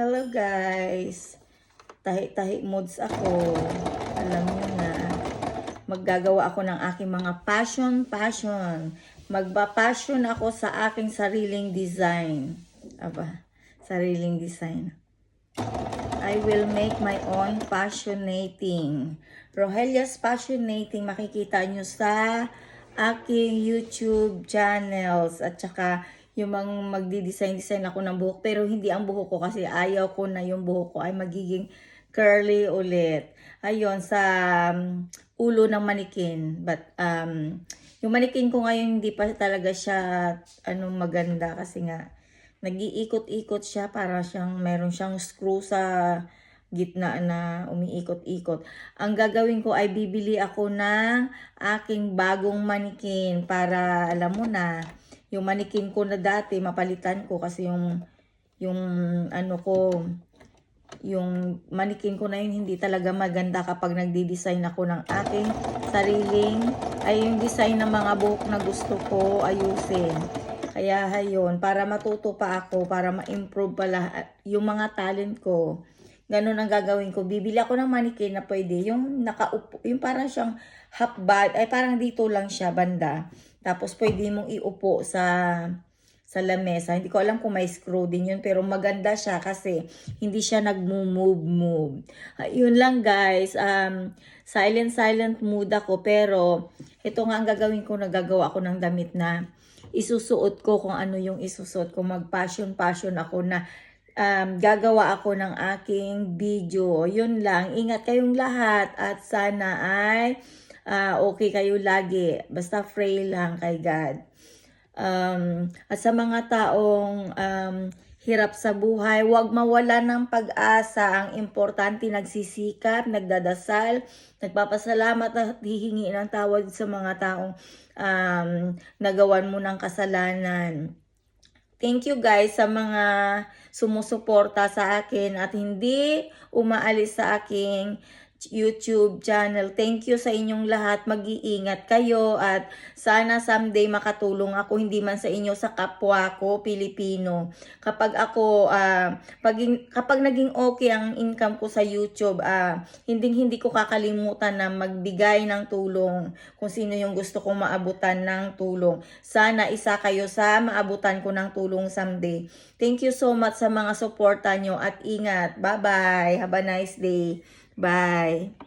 Hello guys! Tahi-tahi moods ako. Alam niyo na. Maggagawa ako ng aking mga passion. Magpa-passion ako sa aking sariling design. Aba, sariling design. I will make my own passionating. Rohelia's Passionating makikita nyo sa aking YouTube channels. At saka yung mga magdi-design ako ng buhok. Pero hindi ang buhok ko kasi ayaw ko na yung buhok ko ay magiging curly ulit. Ayun, sa ulo ng manikin. But yung manikin ko ngayon hindi pa talaga siya maganda kasi nga nag-iikot-ikot siya para meron siyang screw sa gitna na umiikot-ikot. Ang gagawin ko ay bibili ako ng aking bagong manikin para alam mo na, yung manikin ko na dati mapalitan ko kasi yung manikin ko na yun hindi talaga maganda kapag nagdi-design ako ng aking sariling yung design ng mga buhok na gusto ko ayusin. Kaya hayon, para matuto pa ako, para ma-improve pala yung mga talent ko. Ganun ang gagawin ko. Bibili ako ng manikin na pwede. Yung nakaupo, yung parang siyang half bad, parang dito lang siya banda. Tapos pwede mong iupo sa lamesa. Hindi ko alam kung may screw din yun, pero maganda siya kasi hindi siya nag-move. Yun lang guys, silent mood ako, pero ito nga ang gagawin ko, nagagawa ako ng damit na isusuot ko kung ano yung isusuot ko. Mag-passion ako na gagawa ako ng aking video. Yun lang. Ingat kayong lahat at sana ay okay kayo lagi. Basta pray lang kay God. At sa mga taong hirap sa buhay, huwag mawala ng pag-asa. Ang importante, nagsisikap, nagdadasal, nagpapasalamat at hihingi ng tawad sa mga taong nagawan mo ng kasalanan. Thank you guys sa mga sumusuporta sa akin at hindi umaalis sa aking YouTube channel. Thank you sa inyong lahat. Mag-iingat kayo at sana someday makatulong ako, hindi man sa inyo, sa kapwa ko Pilipino. Kapag ako kapag naging okay ang income ko sa YouTube, hindi ko kakalimutan na magbigay ng tulong kung sino yung gusto kong maabutan ng tulong. Sana isa kayo sa maabutan ko ng tulong someday. Thank you so much sa mga suporta nyo at ingat. Bye-bye. Have a nice day. Bye.